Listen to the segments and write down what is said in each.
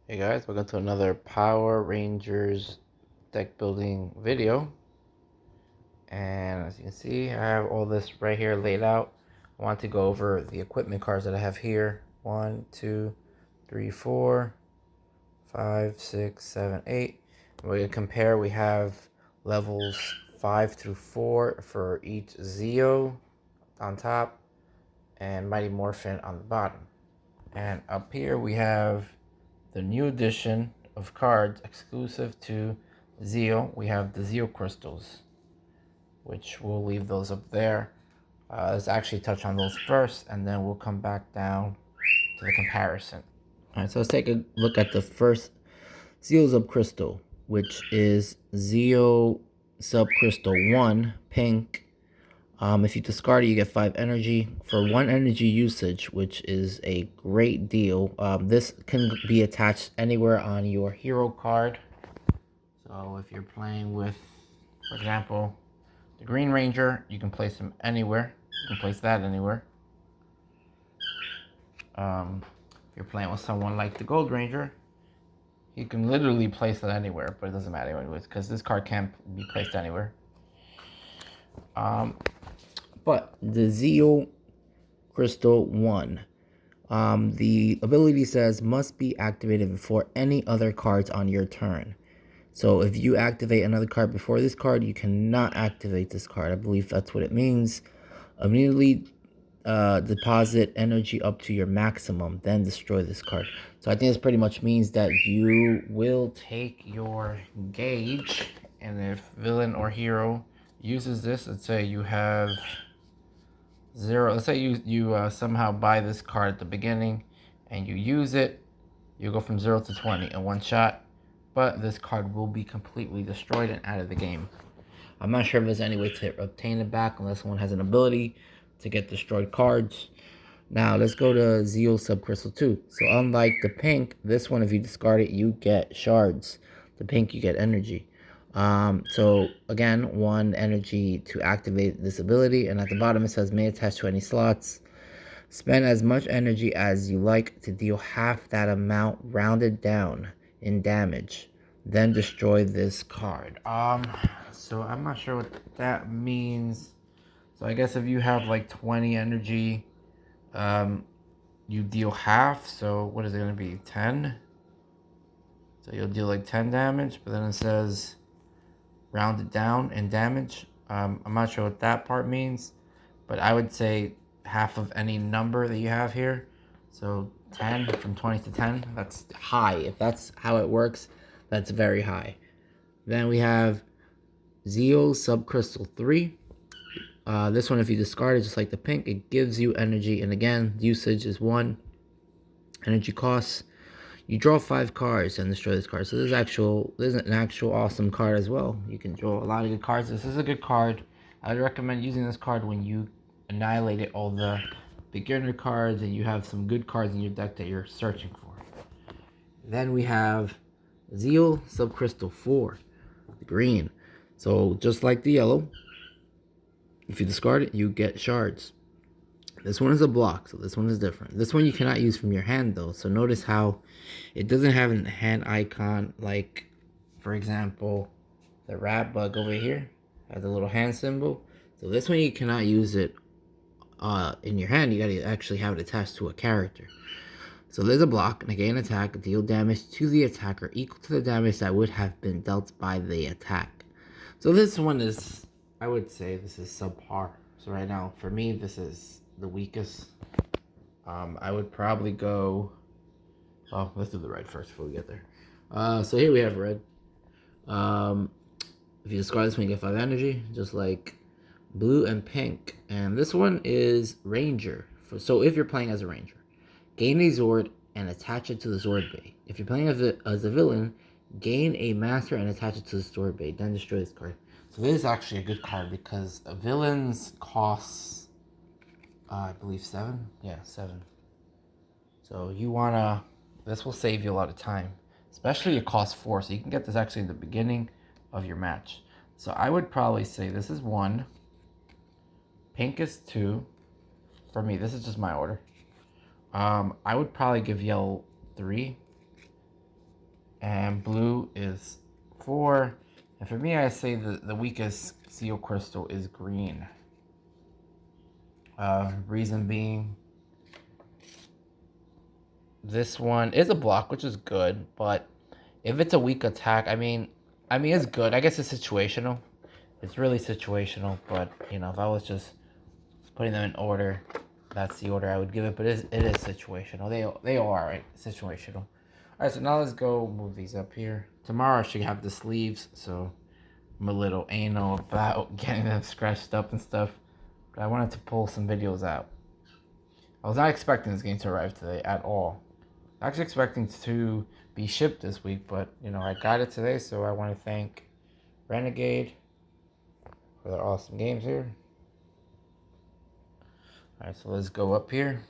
Hey guys, welcome to another Power Rangers deck building video. And as you can see, I have all this right here laid out. I want to go over the equipment cards that I have here. 1, 2, 3, 4, 5, 6, 7, 8. And we're going to compare. We have levels 5 through 4 for each Zeo on top and Mighty Morphin on the bottom. And up here we have the new edition of cards exclusive to Zeo. We have the Zeo crystals, which we'll leave those up there. Let's actually touch on those first, and then we'll come back down to the comparison. All right, so let's take a look at the first Zeo subcrystal, which is Zeo subcrystal 1 pink. If you discard it, you get 5 energy for 1 energy usage, which is a great deal. This can be attached anywhere on your hero card. So if you're playing with, for example, the Green Ranger, you can place him anywhere. You can place that anywhere. If you're playing with someone like the Gold Ranger, you can literally place it anywhere, but it doesn't matter anyways, because this card can't be placed anywhere. But the Zeo Crystal 1. The ability says must be activated before any other cards on your turn. So if you activate another card before this card, you cannot activate this card. I believe that's what it means. Immediately deposit energy up to your maximum, then destroy this card. So I think this pretty much means that you will take your gauge, and if villain or hero uses this, let's say you have 0, let's say you somehow buy this card at the beginning and you use it, you go from 0 to 20 in one shot, but this card will be completely destroyed and out of the game. I'm not sure if there's any way to obtain it back unless one has an ability to get destroyed cards. Now let's go to Zeo Subcrystal 2. So unlike the pink, this one, if you discard it, you get shards. The pink, you get energy. So again, 1 energy to activate this ability, and at the bottom it says may attach to any slots. Spend as much energy as you like to deal half that amount rounded down in damage. Then destroy this card. So I'm not sure what that means. So I guess if you have like 20 energy, you deal half. So what is it going to be? 10? So you'll deal like 10 damage, but then it says rounded down in damage. I'm not sure what that part means, but I would say half of any number that you have here. So 10, from 20 to 10, that's high. If that's how it works, that's very high. Then we have Zeo Subcrystal 3. This one, if you discard it, just like the pink, it gives you energy. And again, usage is 1. Energy costs. You draw 5 cards and destroy this card. So this is an actual awesome card as well. You can draw a lot of good cards. This is a good card. I would recommend using this card when you annihilated all the beginner cards and you have some good cards in your deck that you're searching for. Then we have Zeo Subcrystal 4, the green. So just like the yellow, if you discard it, you get shards. This one is a block, so this one is different. This one you cannot use from your hand, though. So notice how it doesn't have a hand icon like, for example, the rat bug over here has a little hand symbol. So this one you cannot use it in your hand. You gotta actually have it attached to a character. So there's a block, and gain attack, deal damage to the attacker equal to the damage that would have been dealt by the attack. So this one is, I would say this is subpar. So right now, for me, this is the weakest. I would probably go, well, let's do the red first before we get there. So here we have red. If you discard this one, you get 5 energy, just like blue and pink. And this one is Ranger. So if you're playing as a Ranger, gain a Zord and attach it to the Zord Bay. If you're playing as a villain, gain a Master and attach it to the Zord Bay. Then destroy this card. So this is actually a good card because villains costs, I believe 7. Yeah, 7. So you wanna, this will save you a lot of time, especially it costs 4. So you can get this actually in the beginning of your match. So I would probably say this is 1. Pink is 2. For me, this is just my order. I would probably give yellow 3. and blue is 4. And for me, I say the weakest Zeo crystal is green. Reason being, this one is a block, which is good, but if it's a weak attack, I mean, it's good. I guess it's situational. It's really situational, but you know, if I was just putting them in order, that's the order I would give it. But it is situational. They all are right, situational. All right, so now let's go move these up here. Tomorrow I should have the sleeves, so I'm a little anal about getting them scratched up and stuff. But I wanted to pull some videos out. I was not expecting this game to arrive today at all. Actually expecting to be shipped this week, but you know, I got it today, so I want to thank Renegade for their awesome games here. Alright, so let's go up here.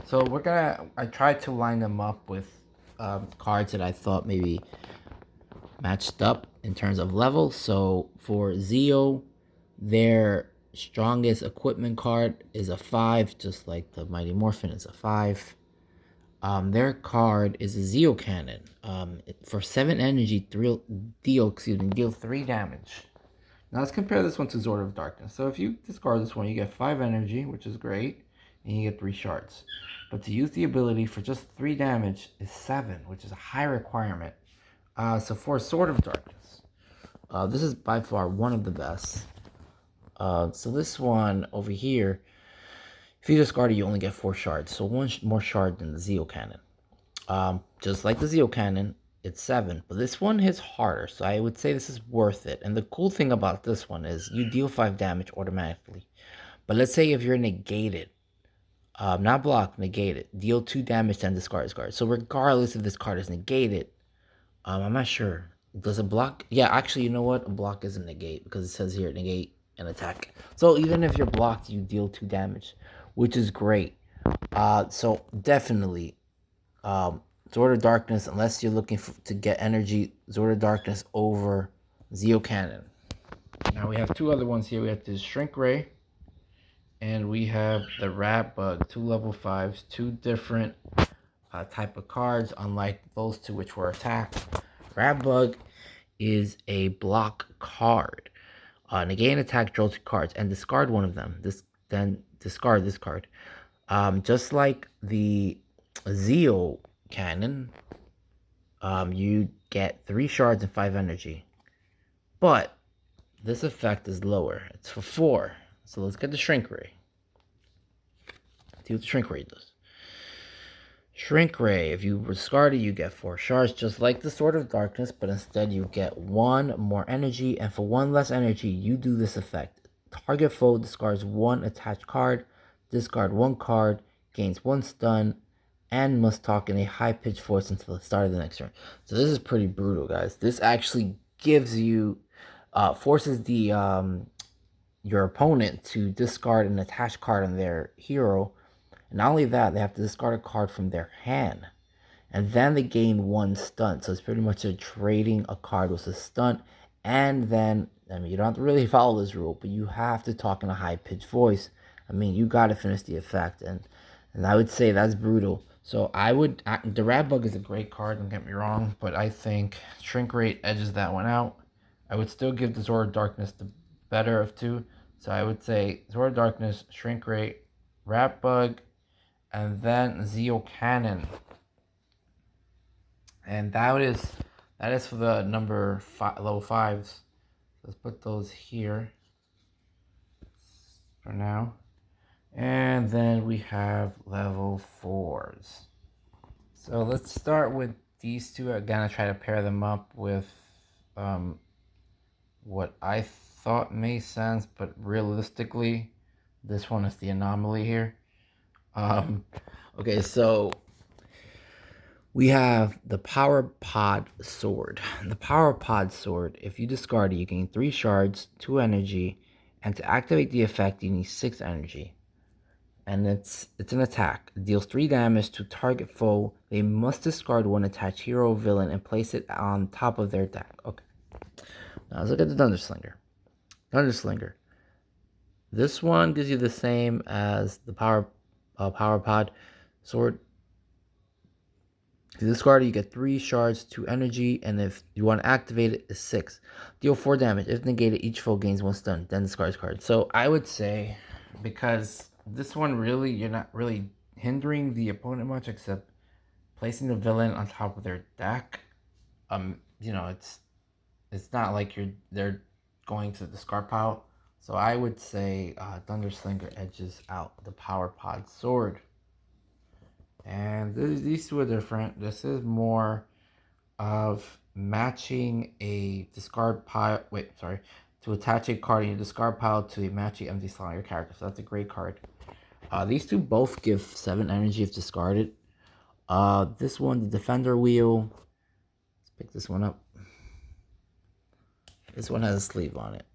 So I tried to line them up with cards that I thought maybe matched up in terms of level. So for Zeo, their strongest equipment card is a 5, just like the Mighty Morphin is a 5. Their card is a Zeo Cannon. For 7 energy, deal 3 damage. Now let's compare this one to Sword of Darkness. So if you discard this one, you get 5 energy, which is great, and you get 3 shards. But to use the ability for just 3 damage is 7, which is a high requirement. So for Sword of Darkness, this is by far one of the best. So this one over here, if you discard it, you only get 4 shards. So 1 more shard than the Zeo Cannon. Just like the Zeo Cannon, it's 7, but this one hits harder, so I would say this is worth it. And the cool thing about this one is you deal 5 damage automatically. But let's say if you're negated, not blocked, negated, deal 2 damage, then discard this card. So regardless if this card is negated, I'm not sure. Does a block? Yeah, actually, you know what? A block is a negate because it says here negate and attack. So even if you're blocked, you deal 2 damage, which is great. So definitely, Sword of Darkness, unless you're looking to get energy, Sword of Darkness over Zeo Cannon. Now we have 2 other ones here. We have this Shrink Ray, and we have the Rat Bug, 2 level 5s, 2 different type of cards, unlike those 2 which were attacked. Rat Bug is a block card. Negate an attack, draw 2 cards, and discard one of them. Then discard this card. Just like the Zeo Cannon, you get 3 shards and 5 energy. But this effect is lower. It's for 4. So let's get the Shrink Ray. See what the Shrink Ray does. Shrink Ray, if you discard it, you get 4 shards, just like the Sword of Darkness, but instead you get 1 more energy, and for 1 less energy, you do this effect. Target foe discards 1 attached card, discard 1 card, gains 1 stun, and must talk in a high-pitched voice until the start of the next turn. So this is pretty brutal, guys. This actually gives you, forces the your opponent to discard an attached card on their hero. And not only that, they have to discard a card from their hand. And then they gain 1 stunt. So it's pretty much a trading a card with a stunt. And then, I mean, you don't have to really follow this rule, but you have to talk in a high-pitched voice. I mean, you got to finish the effect. And I would say that's brutal. So the Rat Bug is a great card, don't get me wrong, but I think Shrink Rate edges that one out. I would still give the Sword of Darkness the better of 2. So I would say Sword of Darkness, Shrink Rate, Rat Bug, and then Zeo Cannon. And that is for the number low 5s. Let's put those here for now. And then we have level 4s. So let's start with these 2. Again, I try to pair them up with what I thought made sense, but realistically, this one is the anomaly here. Okay, so we have the Power Pod Sword. The Power Pod Sword, if you discard it, you gain 3 shards, 2 energy, and to activate the effect, you need 6 energy. And it's an attack. It deals 3 damage to target foe. They must discard 1 attached hero or villain and place it on top of their attack. Okay. Now let's look at the Thunderslinger. Thunderslinger. This one gives you the same as the Power Pod Sword. If you discard it, you get 3 shards, 2 energy, and if you want to activate it, it's 6. Deal 4 damage. If negated, each foe gains 1 stun, then discard this card. So I would say, because this one really, you're not really hindering the opponent much except placing the villain on top of their deck. It's not like they're going to the discard pile. So I would say Thunderslinger edges out the Power Pod Sword. And these two are different. This is more of matching a discard pile. Wait, sorry. To attach a card in your discard pile to a matching empty slot on your character. So that's a great card. These two both give 7 energy if discarded. This one, the Defender Wheel. Let's pick this one up. This one has a sleeve on it.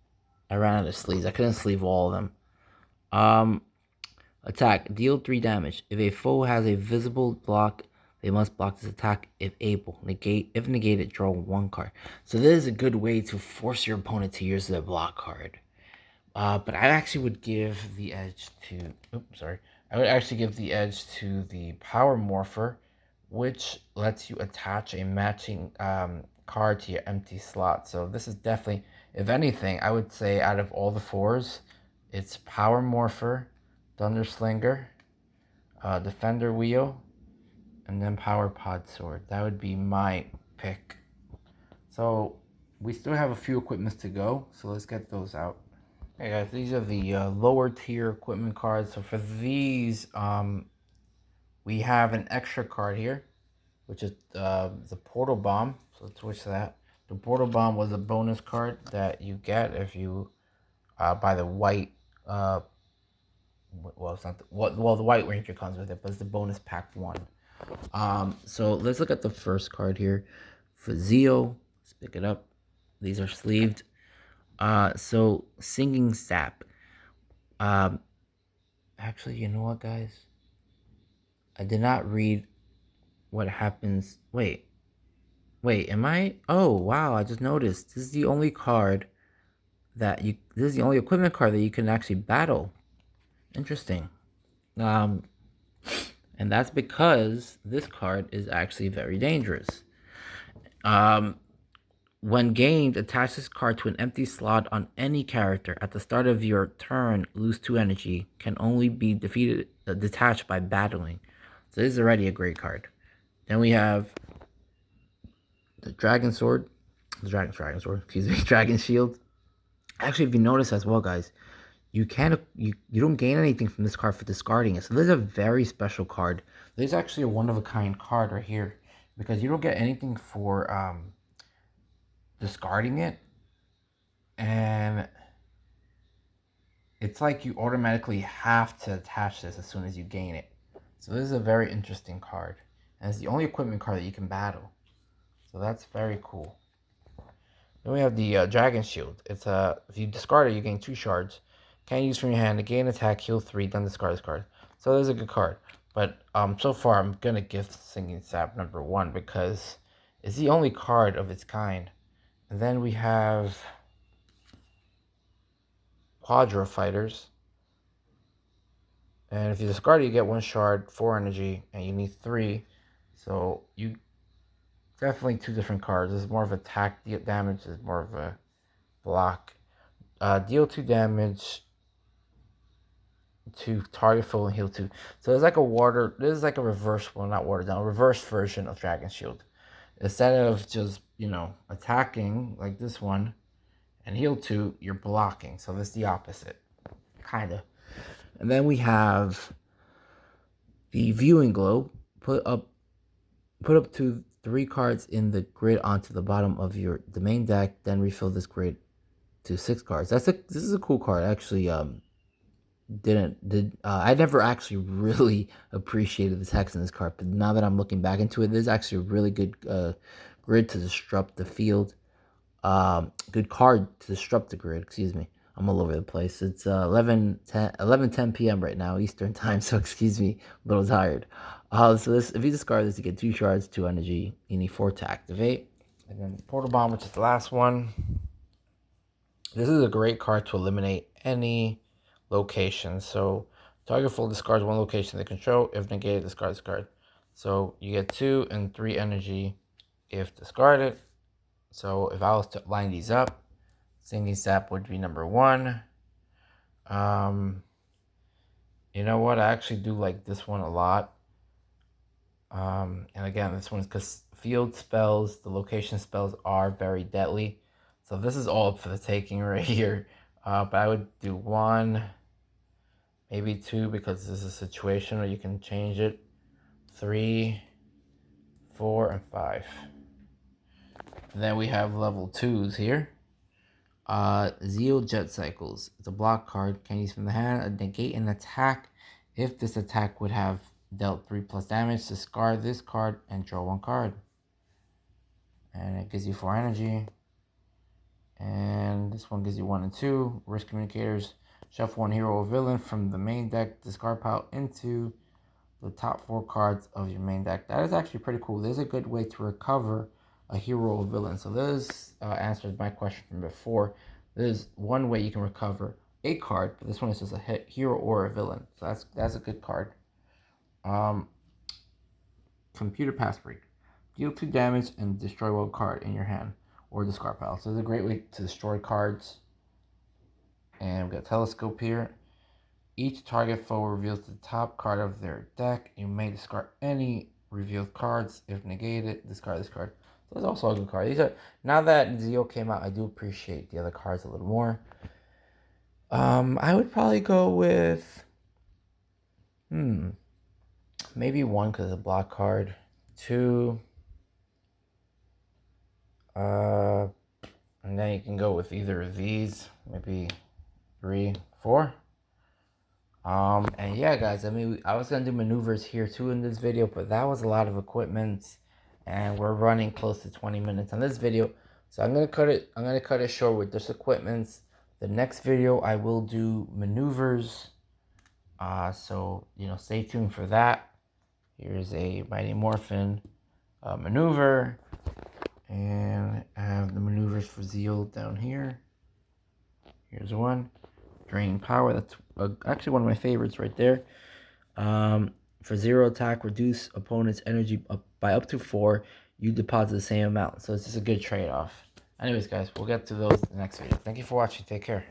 I ran out of sleeves. I couldn't sleeve all of them. Attack. Deal 3 damage. If a foe has a visible block, they must block this attack if able. If negated, draw 1 card. So this is a good way to force your opponent to use their block card. But I actually would give the edge to... Oops, sorry. I would actually give the edge to the Power Morpher, which lets you attach a matching card to your empty slot. So this is definitely... If anything, I would say out of all the 4s, it's Power Morpher, Thunderslinger, Defender Wheel, and then Power Pod Sword. That would be my pick. So we still have a few equipments to go, so let's get those out. Hey guys, these are the lower tier equipment cards. So for these, we have an extra card here, which is the Portal Bomb. So let's switch to that. The Portal Bomb was a bonus card that you get if you buy the white. Well, it's not the White Ranger comes with it, but it's the bonus pack 1. So let's look at the first card here. For Zeo, let's pick it up. These are sleeved. So Singing Sap. Actually, you know what, guys? I did not read what happens. Wait, am I? Oh, wow, I just noticed. This is the only card that you... This is the only equipment card that you can actually battle. Interesting. And that's because this card is actually very dangerous. When gained, attach this card to an empty slot on any character. At the start of your turn, lose 2 energy. Can only be detached by battling. So this is already a great card. Then we have the Dragon Sword. Dragon Sword, excuse me, Dragon Shield. Actually, if you notice as well, guys, you don't gain anything from this card for discarding it. So this is a very special card. This is actually a one-of-a-kind card right here, because you don't get anything for discarding it, and it's like you automatically have to attach this as soon as you gain it. So this is a very interesting card, and it's the only equipment card that you can battle. So that's very cool. Then we have the Dragon Shield. It's if you discard it, you gain 2 shards. Can't use from your hand. To gain attack, heal 3, then discard this card. So this is a good card. But so far, I'm gonna give Singing Sap number 1 because it's the only card of its kind. And then we have Quadra Fighters. And if you discard it, you get 1 shard, 4 energy, and you need 3. So you definitely 2 different cards. This is more of attack damage. This is more of a block. Deal 2 damage to target foe and heal 2. So it's like this is like a reverse, well, not watered down, a reverse version of Dragon Shield. Instead of just, attacking like this one and heal 2, you're blocking. So this is the opposite, kind of. And then we have the Viewing Globe. Put up to 3 cards in the grid onto the bottom of the main deck. Then refill this grid to 6 cards. This is a cool card. Actually, I never actually really appreciated the text in this card, but now that I'm looking back into it, this is actually a really good grid to disrupt the field. Good card to disrupt the grid. Excuse me, I'm all over the place. It's 11:10 p.m. right now Eastern time, so excuse me, a little tired. So this, if you discard this, you get 2 shards, 2 energy. You need 4 to activate, and then Portal Bomb, which is the last one. This is a great card to eliminate any location. So target foe discards 1 location they control. If negated, discard this card. So you get 2 and 3 energy if discarded. So if I was to line these up, Singing Sap would be number 1. You know what? I actually do like this one a lot. And again, this one's because field spells, the location spells are very deadly. So this is all up for the taking right here. But I would do 1, maybe 2, because this is a situation where you can change it. 3, 4, and 5. And then we have level 2s here. Zeal Jet Cycles. It's a block card. Can use from the hand. Negate an attack. If this attack would have dealt 3+ damage, discard this card and draw 1 card. And it gives you 4 energy. And this one gives you 1 and 2. Risk Communicators. Shuffle 1 hero or villain from the main deck. Discard pile into the top 4 cards of your main deck. That is actually pretty cool. There's a good way to recover a hero or villain. So this answers my question from before. There's one way you can recover a card, but this one is just a hero or a villain. So that's a good card. Computer Pass Break. Deal 2 damage and destroy 1 card in your hand or discard pile. So it's a great way to destroy cards. And we got Telescope here. Each target foe reveals the top card of their deck. You may discard any revealed cards. If negated, discard this card. So that's also a good card. These are, now that Zeo came out, I do appreciate the other cards a little more. I would probably go with maybe 1 because it's a block card. 2, and then you can go with either of these. Maybe 3, 4. And yeah, guys, I mean, I was gonna do maneuvers here too in this video, but that was a lot of equipment, and we're running close to 20 minutes on this video, so I'm gonna cut it short with this equipment. The next video I will do maneuvers, so you know, stay tuned for that. Here's a Mighty Morphin maneuver, and I have the maneuvers for Zeal down here. Here's one. Drain power, that's actually one of my favorites right there. For 0 attack, reduce opponent's energy by up to 4. You deposit the same amount, so it's just a good trade-off. Anyways, guys, we'll get to those in the next video. Thank you for watching. Take care.